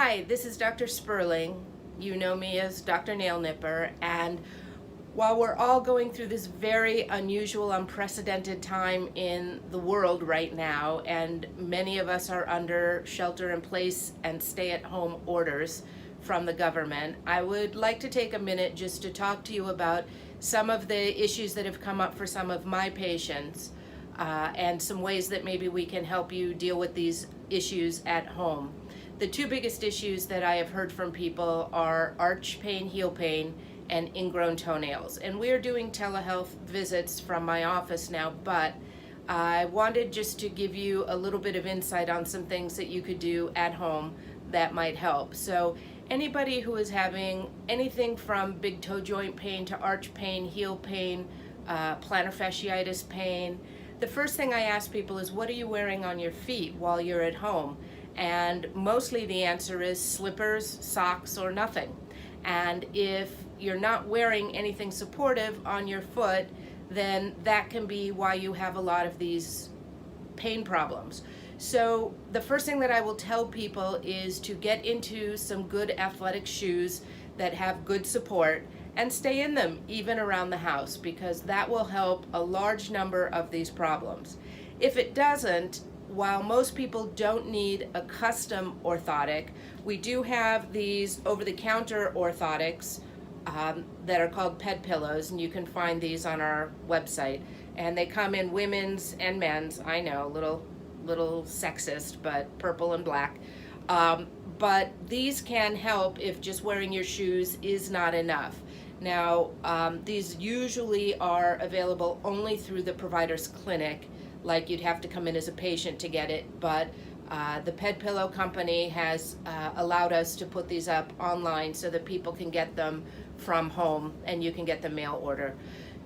Hi, this is Dr. Sperling. You know me as Dr. Nail Nipper, and while we're all going through this very unusual, unprecedented time in the world right now, and many of us are under shelter-in-place and stay-at-home orders from the government, I would like to take a minute just to talk to you about some of the issues that have come up for some of my patients, and some ways that maybe we can help you deal with these issues at home. The two biggest issues that I have heard from people are arch pain, heel pain, and ingrown toenails. And we are doing telehealth visits from my office now, but I wanted just to give you a little bit of insight on some things that you could do at home that might help. So anybody who is having anything from big toe joint pain to arch pain, heel pain, plantar fasciitis pain, the first thing I ask people is, what are you wearing on your feet while you're at home? And mostly the answer is slippers, socks, or nothing. And if you're not wearing anything supportive on your foot, then that can be why you have a lot of these pain problems. So the first thing that I will tell people is to get into some good athletic shoes that have good support and stay in them even around the house, because that will help a large number of these problems. If it doesn't, while most people don't need a custom orthotic, we do have these over-the-counter orthotics that are called ped pillows, and you can find these on our website. And they come in women's and men's. I know, little sexist, but purple and black. But these can help if just wearing your shoes is not enough. Now, these usually are available only through the provider's clinic. Like, you'd have to come in as a patient to get it, but the Ped Pillow Company has allowed us to put these up online so that people can get them from home and you can get the mail order.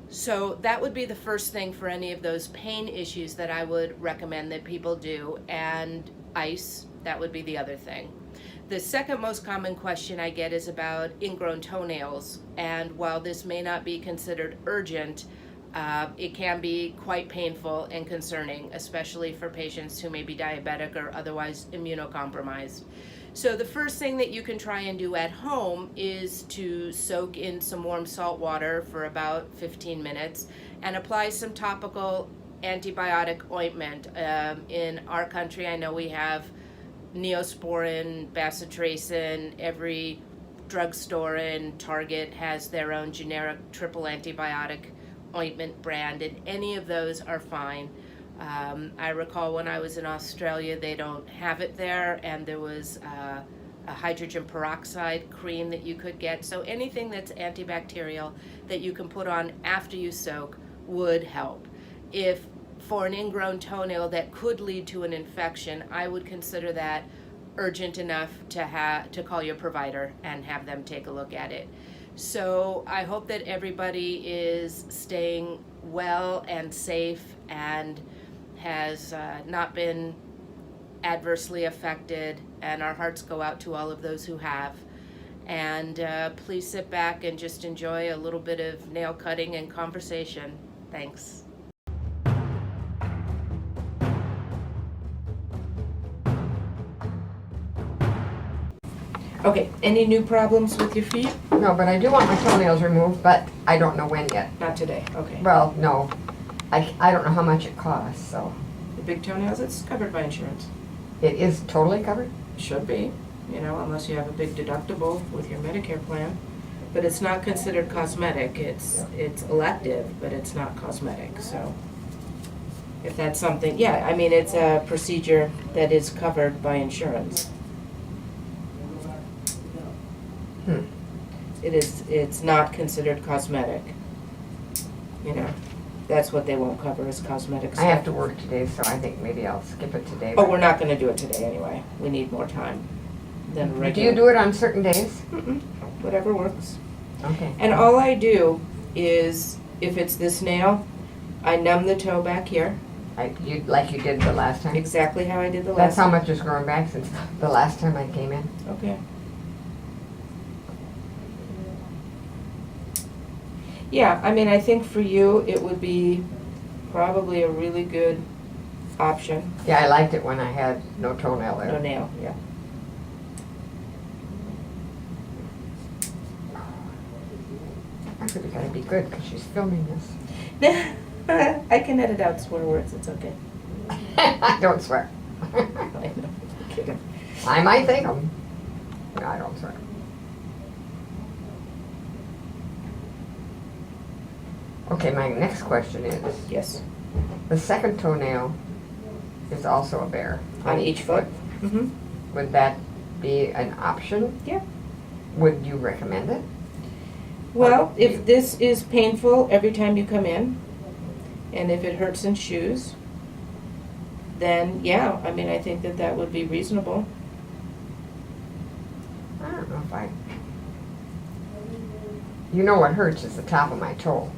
So that would be the first thing for any of those pain issues that I would recommend that people do, and ice, that would be the other thing. The second most common question I get is about ingrown toenails, and while this may not be considered urgent, it can be quite painful and concerning, especially for patients who may be diabetic or otherwise immunocompromised. So the first thing that you can try and do at home is to soak in some warm salt water for about 15 minutes and apply some topical antibiotic ointment. In our country, I know we have Neosporin, bacitracin. Every drugstore and Target has their own generic triple antibiotic ointment brand, and any of those are fine. I recall when I was in Australia, they don't have it there, and there was a hydrogen peroxide cream that you could get. So anything that's antibacterial that you can put on after you soak would help. If for an ingrown toenail that could lead to an infection, I would consider that urgent enough to call your provider and have them take a look at it. So I hope that everybody is staying well and safe and has not been adversely affected, and our hearts go out to all of those who have. And please sit back and just enjoy a little bit of nail cutting and conversation. Thanks. Okay, any new problems with your feet? No, but I do want my toenails removed, but I don't know when yet. Not today, okay. Well, no. I don't know how much it costs, so. The big toenails, it's covered by insurance. It is totally covered? Should be, unless you have a big deductible with your Medicare plan. But it's not considered cosmetic. It's elective, but it's not cosmetic, so. If that's something, yeah, I mean, it's a procedure that is covered by insurance. It's not considered cosmetic. That's what they won't cover is cosmetic stuff. I have to work today, so I think maybe I'll skip it today. Oh, we're not gonna do it today anyway. We need more time than regular. Do you do it on certain days? Mm-mm. Whatever works. Okay. And all I do is, if it's this nail, I numb the toe back here. Like you did the last time? Exactly how I did the last That's how time. much is growing back since the last time I came in. Okay. Yeah, I mean, I think for you, it would be probably a really good option. Yeah, I liked it when I had no toenail there. No nail, yeah. really gotta be good, because she's filming this. I can edit out swear words, it's okay. I don't swear. I know, kidding. I might think them. No, I don't swear. Okay, my next question is, Yes. the second toenail is also a bear. On each foot? Mm-hmm. Would that be an option? Yeah. Would you recommend it? Well, if this is painful every time you come in, and if it hurts in shoes, then yeah, I mean, I think that that would be reasonable. I don't know if I... You know what hurts is the top of my toe.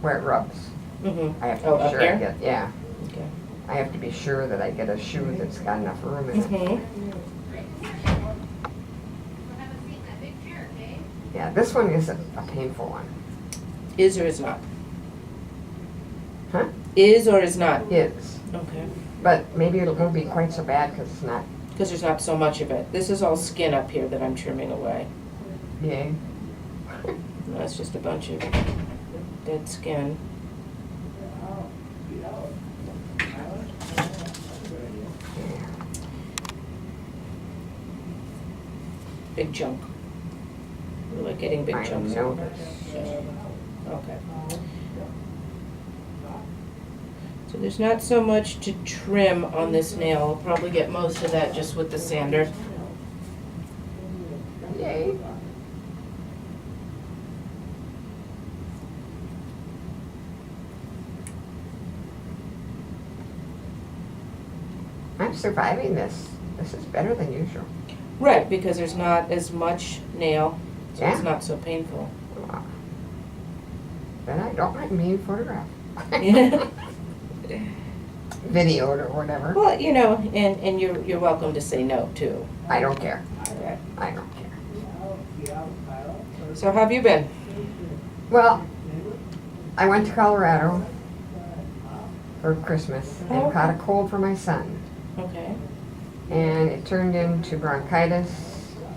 Where it rubs. Mm-hmm. I have to Oh, be up sure here? I get, yeah. Okay. I have to be sure that I get a shoe that's got enough room in it. Mm-hmm. Yeah, this one is a painful one. Is or is not? Huh? Is or is not? Is. Okay. But maybe it won't be quite so bad because it's not, Because there's not so much of it. This is all skin up here that I'm trimming away. yay. No, it's just a bunch of dead skin. Big chunk. We like getting big I chunks. noticed. Okay. So there's not so much to trim on this nail. I'll probably get most of that just with the sander. Yay. I'm surviving this. This is better than usual. Right, because there's not as much nail, so it's Yeah. not so painful. Wow. Then I don't like being photographed. Videoed or whatever. Well, you know, and you're welcome to say no too. I don't care. Okay. I don't care. So how have you been? Well, I went to Colorado for Christmas and Oh. caught a cold for my son. Okay. And it turned into bronchitis.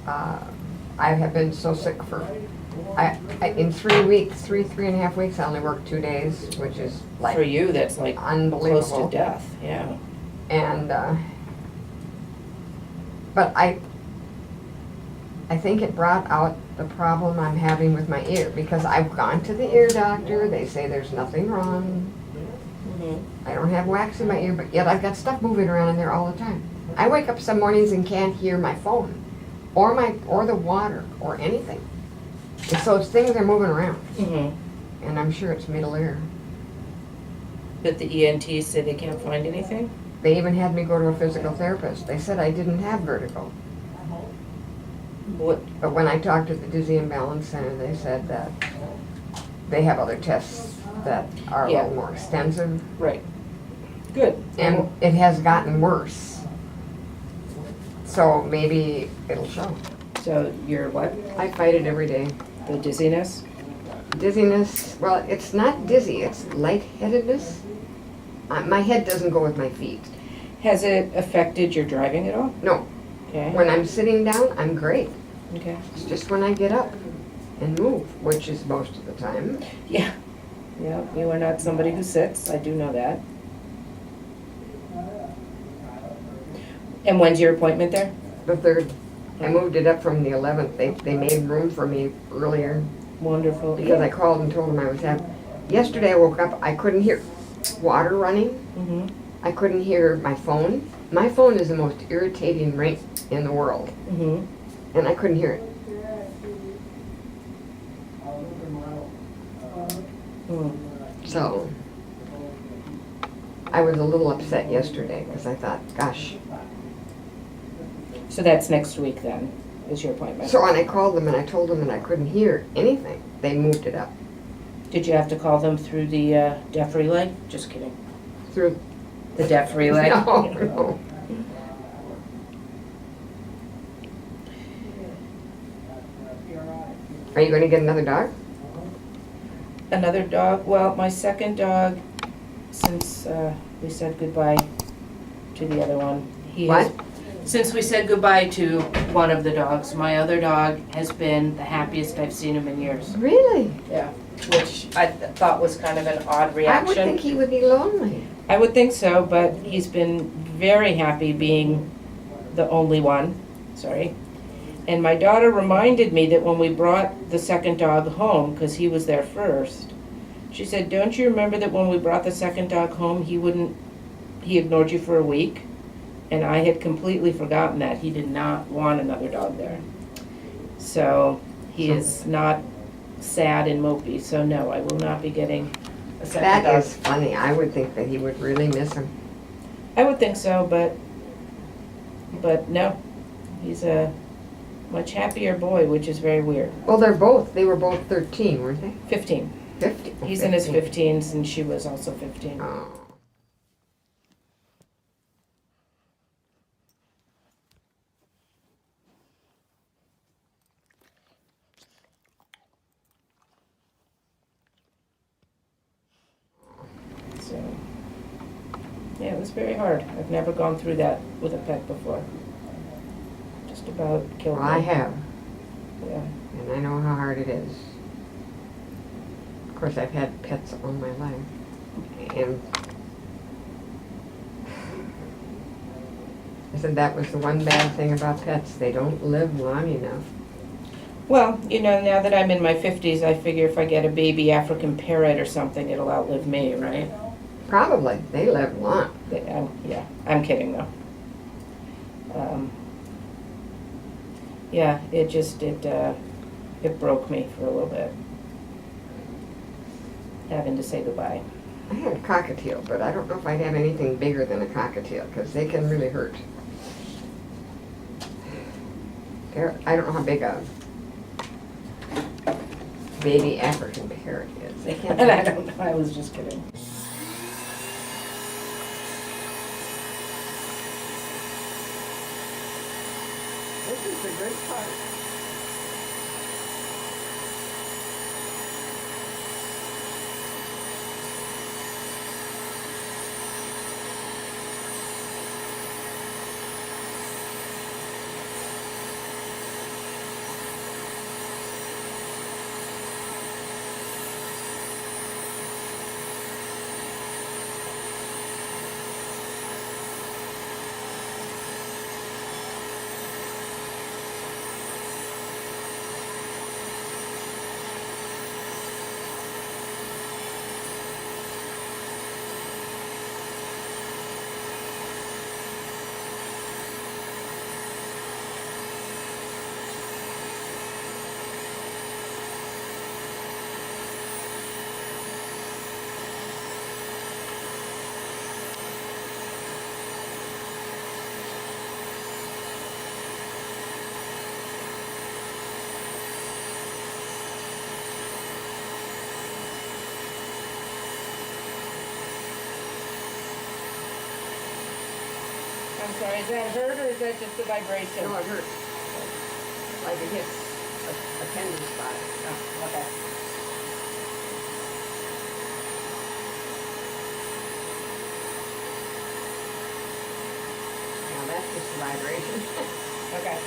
I have been so sick for, in 3 weeks, three and a half weeks, I only worked 2 days, which is like For you, that's like unbelievable. close to death, yeah. And, but I think it brought out the problem I'm having with my ear, because I've gone to the ear doctor, they say there's nothing wrong. Mhm. I don't have wax in my ear, but yet I've got stuff moving around in there all the time. I wake up some mornings and can't hear my phone, or the water, or anything. It's those things are moving around, Mhm. and I'm sure it's middle ear. But the ENTs say they can't find anything? They even had me go to a physical therapist. They said I didn't have vertigo. What, But when I talked to the Dizzy and Balance Center, they said that they have other tests that are a Yeah. little more extensive, right. Good. and it has gotten worse. So maybe it'll show. So you're what? I fight it every day. The dizziness? Dizziness, well, it's not dizzy, it's lightheadedness. My head doesn't go with my feet. Has it affected your driving at all? No, Okay. when I'm sitting down, I'm great. Okay. It's just when I get up and move, which is most of the time. Yeah. Yeah, you are not somebody who sits, I do know that. And when's your appointment there? The 3rd, I moved it up from the 11th. They made room for me earlier Wonderful. because I called and told them I was having. Yesterday I woke up, I couldn't hear water running. Mm-hmm. I couldn't hear my phone. My phone is the most irritating ring in the world, Mm-hmm. and I couldn't hear it. Mm. So I was a little upset yesterday because I thought, gosh. So that's next week then, is your appointment? So when I called them and I told them that I couldn't hear anything, they moved it up Did you have to call them through the deaf relay? Just kidding. through. The deaf relay? No, no. Are you going to get another dog? Another dog? Well, my second dog, since we said goodbye to the other one. What? Since we said goodbye to one of the dogs, my other dog has been the happiest I've seen him in years. Really? Yeah. Which I thought was kind of an odd reaction. I would think he would be lonely. I would think so, but he's been very happy being the only one. Sorry. And my daughter reminded me that when we brought the second dog home, because he was there first, she said, "Don't you remember that when we brought the second dog home, he ignored you for a week?" And I had completely forgotten that. He did not want another dog there. So he is not sad and mopey. So no, I will not be getting a second dog. That is funny. I would think that he would really miss him. I would think so, but no. He's a much happier boy, which is very weird. Well, they were both 13, weren't they? 15. 50. He's in his 15s and she was also 15. Oh. So, yeah, it was very hard. I've never gone through that with a pet before. Just about killed me. Well, I have, Yeah. and I know how hard it is. Of course, I've had pets all my life, and I said that was the one bad thing about pets. They don't live long enough. Well, now that I'm in my 50s, I figure if I get a baby African parrot or something, it'll outlive me, right? Probably. They live long. Yeah, I'm kidding though. Yeah, it broke me for a little bit. Having to say goodbye. I had a cockatiel, but I don't know if I'd have anything bigger than a cockatiel, because they can really hurt. I don't know how big a baby African parrot is. They can't. And I don't know, I was just kidding. This is the good part. I'm sorry, is that hurt or is that just a vibration? No, it hurts. Like it hits a tender spot. Oh, okay. Now that's just a vibration. Okay.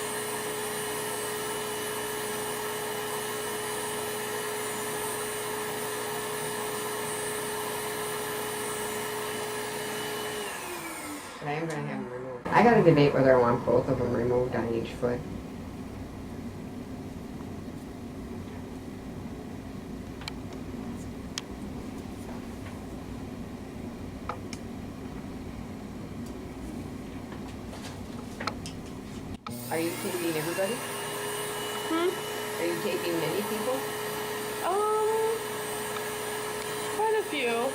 But I am going to have them removed. I got to debate whether I want both of them removed on each foot. Are you taping everybody? Are you taping many people? Quite a few.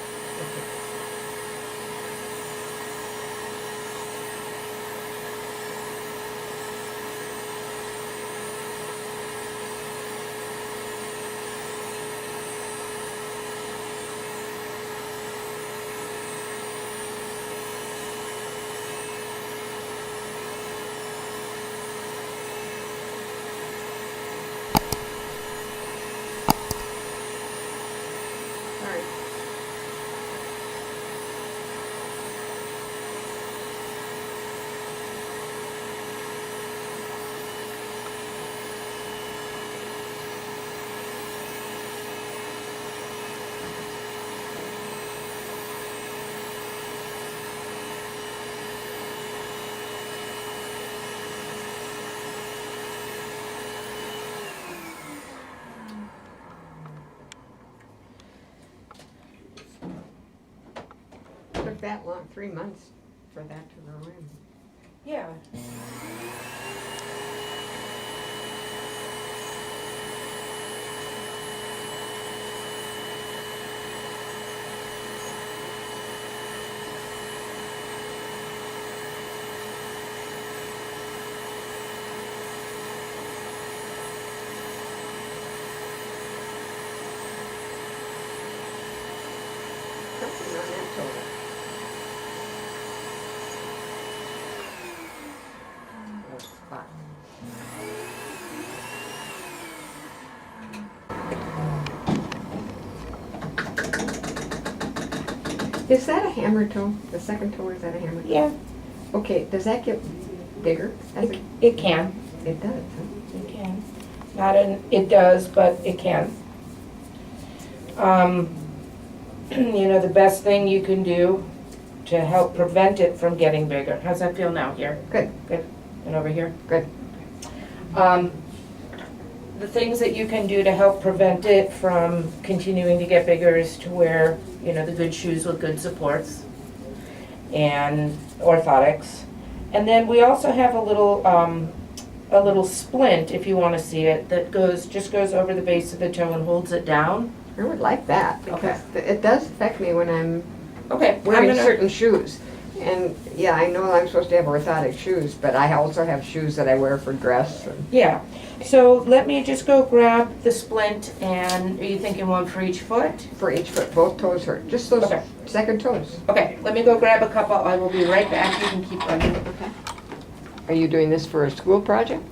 took that long, 3 months for that to grow in. Yeah. Something on that toe. Little spot. Is that a hammer toe? The second toe, is that a hammer toe? Yeah, Okay, does that get bigger? As it can. it does, huh? It can. Not in, it does, but it can. You know, the best thing you can do to help prevent it from getting bigger. How's that feel now here? Good. Good. And over here? Good. The things that you can do to help prevent it from continuing to get bigger is to wear, you know, the good shoes with good supports and orthotics. And then we also have a little splint, if you want to see it, that just goes over the base of the toe and holds it down. I would like that because it does affect me when I'm Okay, wearing certain shoes. And yeah, I know I'm supposed to have orthotic shoes, but I also have shoes that I wear for dress. And Yeah, so let me just go grab the splint, and are you thinking one for each foot? for each foot, both toes hurt. Just those Okay. second toes. Okay, let me go grab a couple, I will be right back, you can keep running. Okay. Are you doing this for a school project?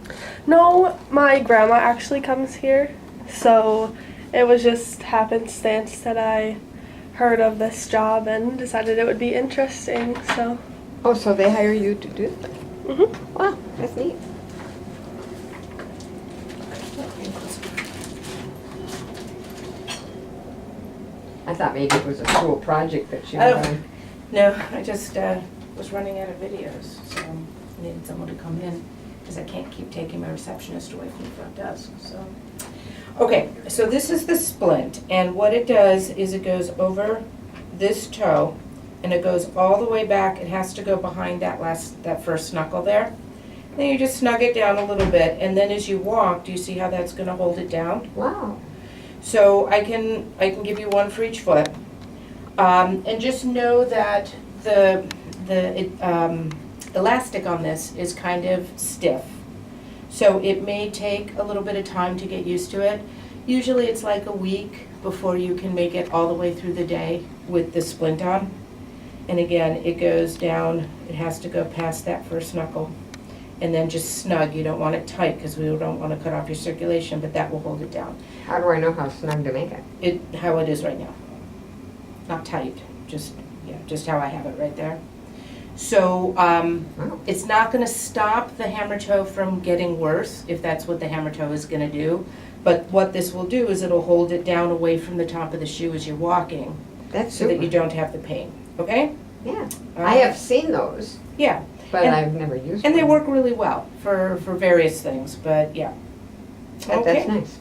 No, my grandma actually comes here, so it was just happenstance that I heard of this job and decided it would be interesting. So, Oh, so they hire you to do it? mhm. Wow, that's neat. I thought maybe it was a school project that you were Oh. doing. No, I just was running out of videos, so I needed someone to come in, because I can't keep taking my receptionist away from the front desk, so. Okay, so this is the splint, and what it does is it goes over this toe, and it goes all the way back. It has to go behind that first knuckle there. Then you just snug it down a little bit, and then as you walk, do you see how that's gonna hold it down? Wow. So I can give you one for each foot. And just know that the elastic on this is kind of stiff. So it may take a little bit of time to get used to it. Usually it's like a week before you can make it all the way through the day with the splint on. And again, it goes down, it has to go past that first knuckle. And then just snug, you don't want it tight because we don't want to cut off your circulation, but that will hold it down. How do I know how snug to make it? How it is right now. Not tight, just how I have it right there. So Wow. it's not gonna stop the hammer toe from getting worse, if that's what the hammer toe is gonna do. But what this will do is it'll hold it down away from the top of the shoe as you're walking, That's so that super. you don't have the pain, okay? Yeah. I have seen those, Yeah, but And- I've never used and they them. work really well for various things, but yeah. That's Okay. nice.